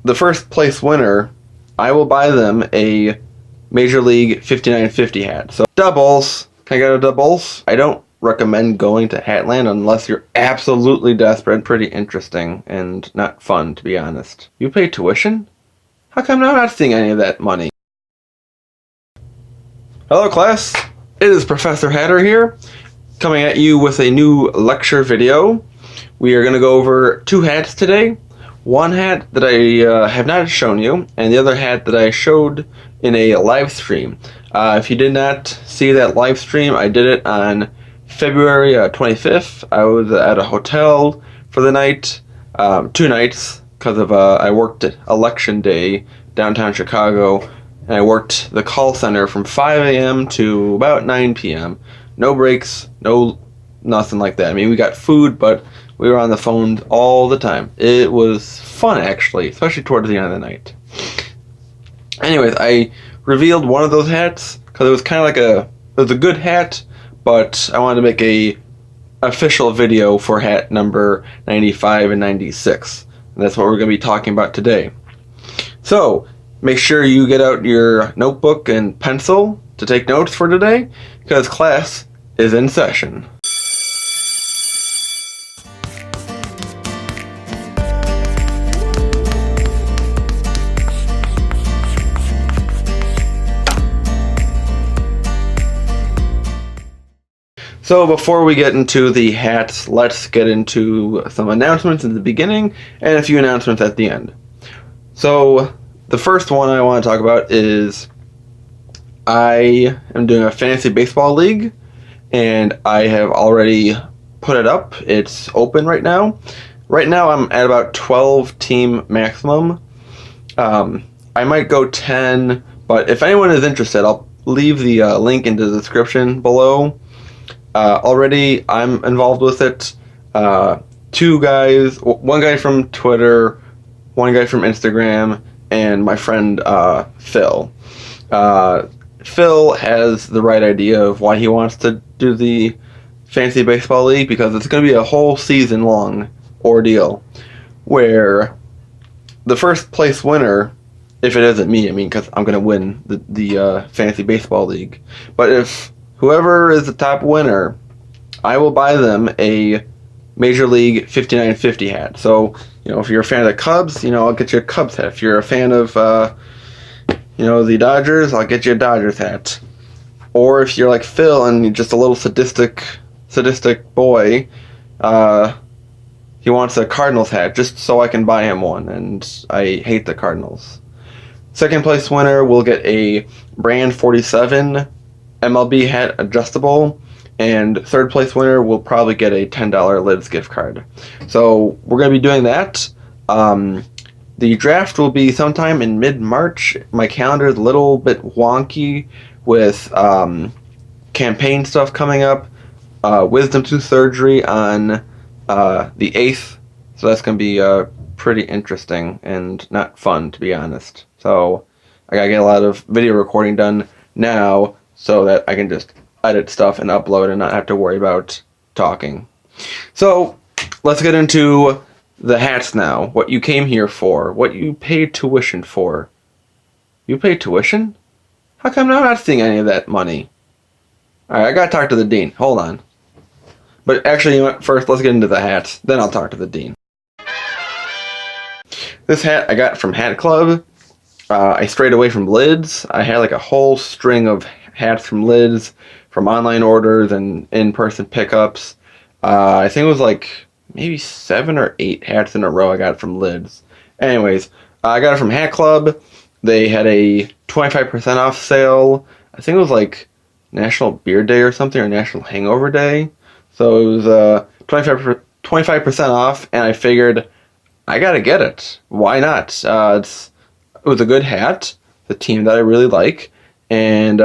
the first place winner, I will buy them a Major League 5950 hat. So doubles. Can I get a doubles? I don't recommend going to Hatland unless you're absolutely desperate. Pretty interesting and not fun, to be honest. You pay tuition? How come I'm not seeing any of that money? Hello class, it is Professor Hatter here, coming at you with a new lecture video. We are going to go over two hats today. One hat that I have not shown you, and the other hat that I showed in a live stream. If you did not see that live stream, I did it on February 25th. I was at a hotel for the night, 2 nights, because of I worked at election day downtown Chicago, and I worked the call center from 5 a.m. to about 9 p.m. No breaks, nothing like that. I mean, we got food, but we were on the phone all the time. It was fun, actually, especially towards the end of the night. Anyways, I revealed one of those hats because it was kind of like it was a good hat, but I wanted to make a official video for hat number 95 and 96. And that's what we're going to be talking about today. So, make sure you get out your notebook and pencil to take notes for today, because class is in session. So before we get into the hats, let's get into some announcements in the beginning and a few announcements at the end. So the first one I want to talk about is I am doing a fantasy baseball league, and I have already put it up. It's open right now. Right now I'm at about 12 team maximum. I might go 10, but if anyone is interested, I'll leave the link in the description below. Already I'm involved with it. 2 guys, one guy from Twitter, one guy from Instagram, and my friend Phil. Phil has the right idea of why he wants to do the Fantasy Baseball League, because it's going to be a whole season long ordeal where the first place winner, if it isn't me, I mean, because I'm going to win the Fantasy Baseball League, but if whoever is the top winner, I will buy them a Major League 5950 hat. So, if you're a fan of the Cubs, I'll get you a Cubs hat. If you're a fan of, the Dodgers, I'll get you a Dodgers hat. Or if you're like Phil and you're just a little sadistic boy, he wants a Cardinals hat just so I can buy him one, and I hate the Cardinals. Second place winner will get a Brand 47 MLB hat adjustable, and third place winner will probably get a $10 Lids gift card. So we're going to be doing that. The draft will be sometime in mid-March. My calendar is a little bit wonky with campaign stuff coming up. Wisdom tooth surgery on the 8th, so that's going to be pretty interesting and not fun, to be honest. So I got to get a lot of video recording done now, so that I can just edit stuff and upload and not have to worry about talking. So, let's get into the hats now. What you came here for. What you paid tuition for. You paid tuition? How come I'm not seeing any of that money? Alright, I gotta talk to the dean. Hold on. But actually, first let's get into the hats. Then I'll talk to the dean. This hat I got from Hat Club. I strayed away from Lids. I had like a whole string of hats from Lids, from online orders and in-person pickups. I think it was like maybe 7 or 8 hats in a row I got from Lids. Anyways, I got it from Hat Club. They had a 25% off sale. I think it was like National Beer Day or something, or National Hangover Day. So it was 25% off, and I figured I gotta get it. Why not? It was a good hat, the team that I really like, and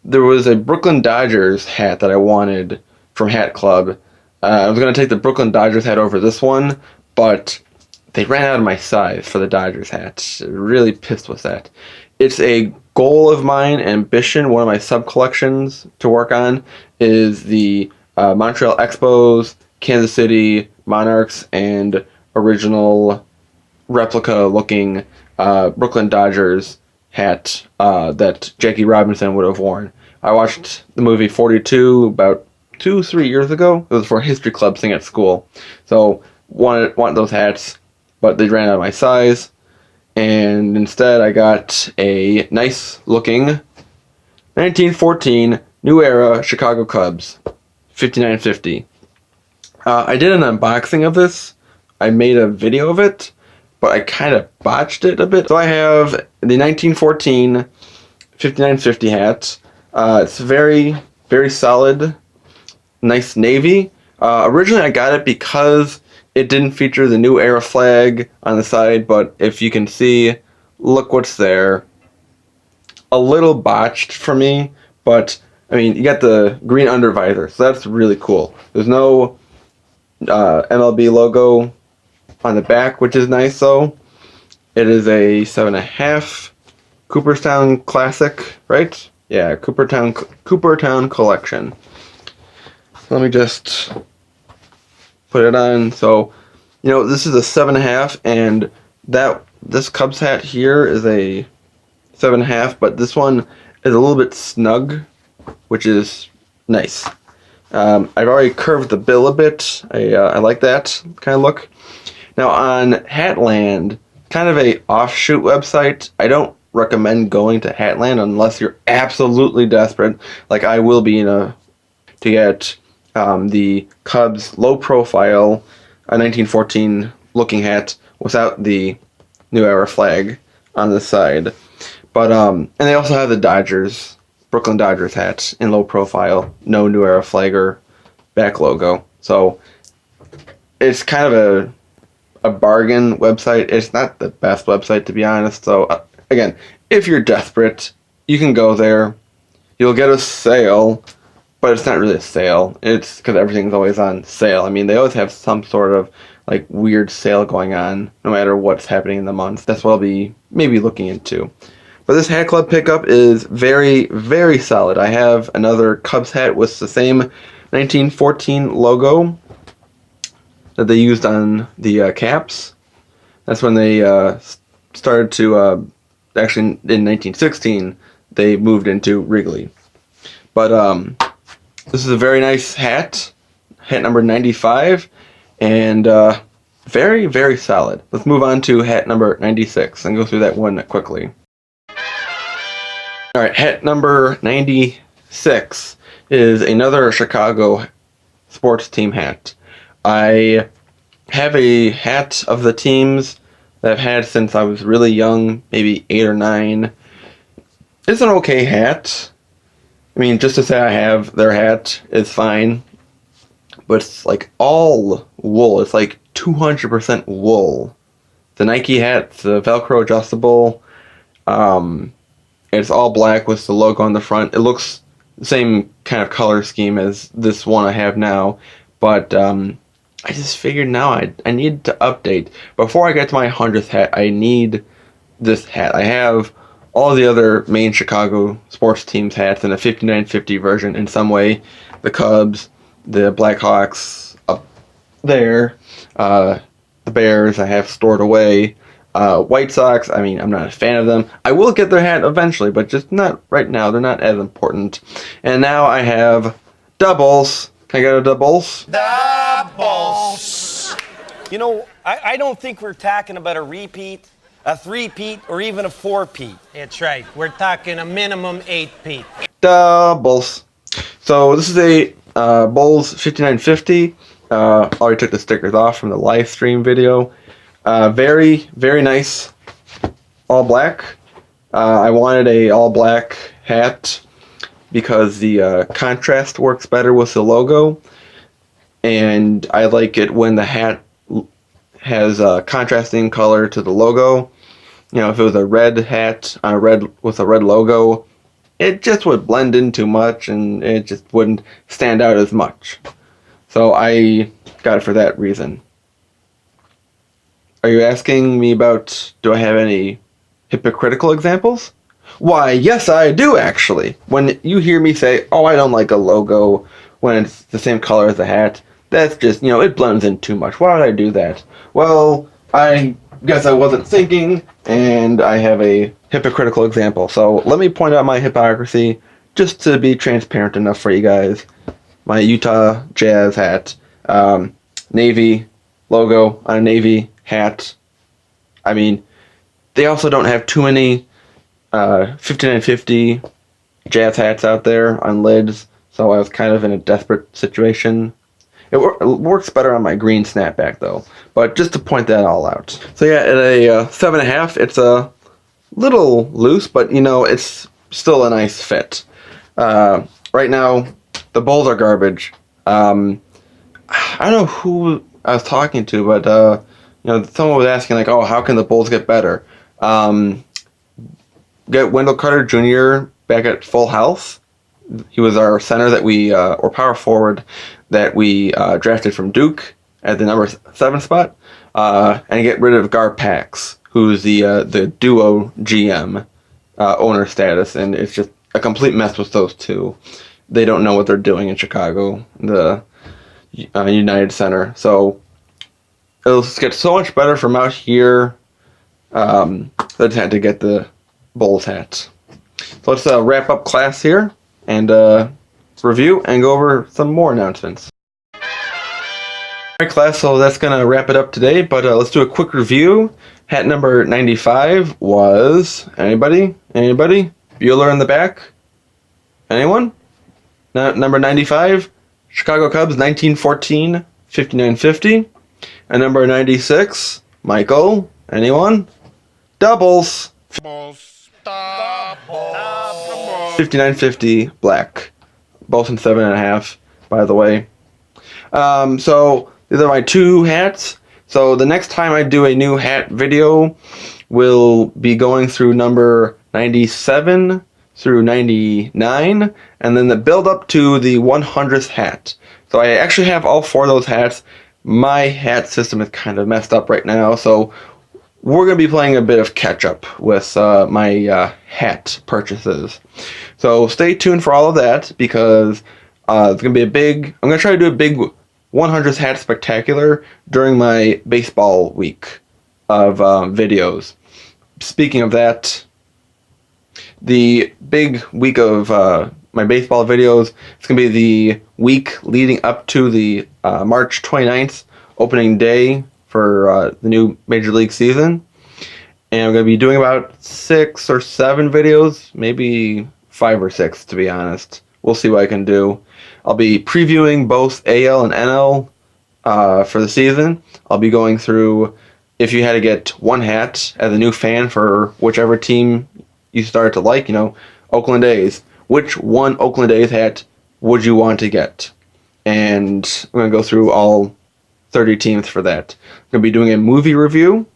there was a Brooklyn Dodgers hat that I wanted from Hat Club. I was going to take the Brooklyn Dodgers hat over this one, but they ran out of my size for the Dodgers hat. Really pissed with that. It's a goal of mine, ambition, one of my sub-collections to work on is the Montreal Expos, Kansas City Monarchs, and original replica-looking Brooklyn Dodgers hat that Jackie Robinson would have worn. I watched the movie 42 about 2-3 years ago. It was for a history club thing at school. So wanted those hats, but they ran out of my size. And instead I got a nice looking 1914 New Era Chicago Cubs 5950. I did an unboxing of this. I made a video of it, but I kind of botched it a bit. So I have the 1914 5950 hat. It's very, very solid, nice navy. Originally I got it because it didn't feature the New Era flag on the side, but if you can see, look what's there. A little botched for me, but I mean, you got the green undervisor, so that's really cool. There's no MLB logo on the back, which is nice though. It is a 7.5 Cooperstown Classic, right? Yeah, Cooperstown Collection. Let me just put it on. So, you know, this is a 7.5, and this Cubs hat here is a 7.5, but this one is a little bit snug, which is nice. I've already curved the bill a bit. I like that kind of look. Now on Hatland, kind of a offshoot website. I don't recommend going to Hatland unless you're absolutely desperate, like I will be to get the Cubs low profile 1914 looking hat without the New Era flag on the side. But and they also have the Brooklyn Dodgers hat in low profile, no New Era flag or back logo. So it's kind of a bargain website. It's not the best website, to be honest. So again, if you're desperate, you can go there. You'll get a sale, but it's not really a sale. It's because everything's always on sale. I mean, they always have some sort of like weird sale going on, no matter what's happening in the month. That's what I'll be maybe looking into. But this hat club pickup is very, very solid. I have another Cubs hat with the same 1914 logo that they used on the caps. That's when they started to, actually in 1916, they moved into Wrigley. But this is a very nice hat number 95, and very, very solid. Let's move on to hat number 96 and go through that one quickly. Alright, hat number 96 is another Chicago sports team hat. I have a hat of the teams that I've had since I was really young, maybe 8 or 9. It's an okay hat. I mean, just to say I have their hat is fine. But it's like all wool. It's like 200% wool. The Nike hat, the Velcro adjustable, it's all black with the logo on the front. It looks the same kind of color scheme as this one I have now, but I just figured now I need to update. Before I get to my 100th hat, I need this hat. I have all the other main Chicago sports teams hats in a 5950 version in some way. The Cubs, the Blackhawks up there, the Bears I have stored away. White Sox, I mean, I'm not a fan of them. I will get their hat eventually, but just not right now. They're not as important. And now I have doubles. Can I get a doubles? Doubles! You know, I don't think we're talking about a repeat, a three-peat, or even a four-peat. That's right. We're talking a minimum 8-peat. Doubles. So this is a Bulls 5950. Already took the stickers off from the live stream video. Very, very nice. All black. I wanted a all black hat because the contrast works better with the logo, and I like it when the hat has a contrasting color to the logo. You know, if it was a red hat on a red with a red logo, it just would blend in too much and it just wouldn't stand out as much. So I got it for that reason. Are you asking me about, do I have any hypocritical examples? Why, yes I do actually. When you hear me say, oh, I don't like a logo when it's the same color as the hat, that's just, you know, it blends in too much. Why would I do that? Well, I guess I wasn't thinking, and I have a hypocritical example. So let me point out my hypocrisy just to be transparent enough for you guys. My Utah Jazz hat, Navy logo on a Navy hat. I mean, they also don't have too many 5950 Jazz hats out there on lids, so I was kind of in a desperate situation. It works better on my green snapback though, but just to point that all out. So yeah, at a 7.5, it's a little loose, but you know, it's still a nice fit. Right now, the bowls are garbage. I don't know who I was talking to, but you know, someone was asking like, "Oh, how can the bowls get better?" Get Wendell Carter Jr. back at full health. He was our center that we, or power forward that we drafted from Duke at the number 7 spot, and get rid of Gar Pax, who's the duo GM owner status, and it's just a complete mess with those two. They don't know what they're doing in Chicago, the United Center. So it'll get so much better from out here. I just had to get the Bulls hats. So let's wrap up class here and review and go over some more announcements. Alright class, so that's going to wrap it up today, but let's do a quick review. Hat number 95 was, anybody? Bueller in the back? Anyone? Number 95, Chicago Cubs 1914 5950. And number 96, Michael, anyone? Doubles. 5950 black. Both in 7.5, by the way. So these are my 2 hats. So the next time I do a new hat video, we'll be going through number 97 through 99, and then the build up to the 100th hat. So I actually have all 4 of those hats. My hat system is kind of messed up right now, so we're going to be playing a bit of catch up with my hat purchases. So stay tuned for all of that, because it's going to be I'm going to try to do a big 100th hat spectacular during my baseball week of videos. Speaking of that, the big week of my baseball videos, it's going to be the week leading up to the March 29th opening day for the new Major League season. And I'm going to be doing about 6 or 7 videos, maybe 5 or 6 to be honest. We'll see what I can do. I'll be previewing both AL and NL for the season. I'll be going through if you had to get one hat as a new fan for whichever team you started to like, you know, Oakland A's. Which one Oakland A's hat would you want to get? And I'm going to go through all 30 teams for that. I'm going to be doing a movie review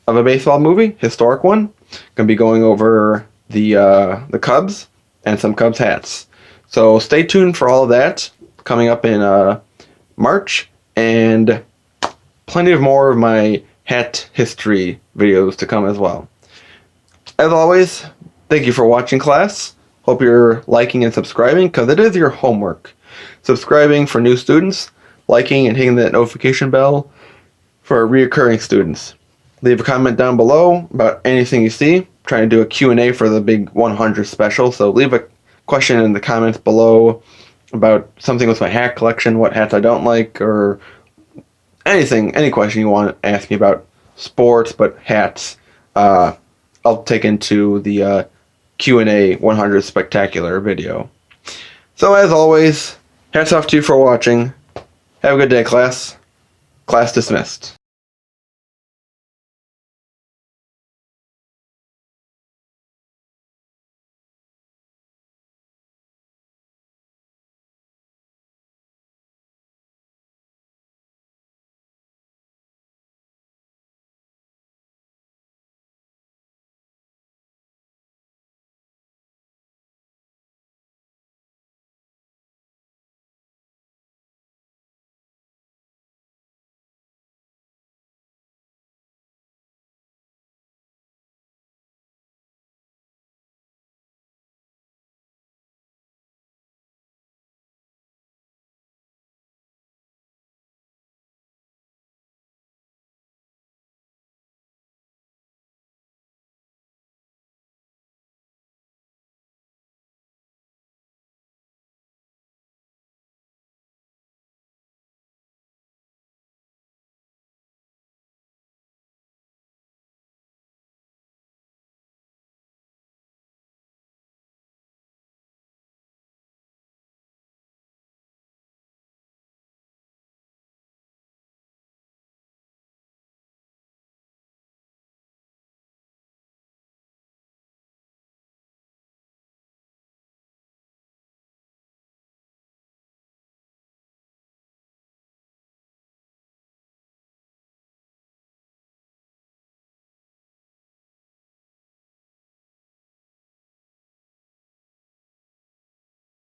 of a baseball movie, historic one. Going to be going over the Cubs and some Cubs hats. So stay tuned for all of that coming up in March, and plenty of more of my hat history videos to come as well. As always, thank you for watching class. Hope you're liking and subscribing, because it is your homework. Subscribing for new students, liking and hitting that notification bell for reoccurring students. Leave a comment down below about anything you see. I'm trying to do a Q&A for the big 100 special, so leave a question in the comments below about something with my hat collection, what hats I don't like, or anything, any question you want to ask me about sports, but hats. I'll take into the Q&A 100 spectacular video. So as always, hats off to you for watching. Have a good day, class. Class dismissed.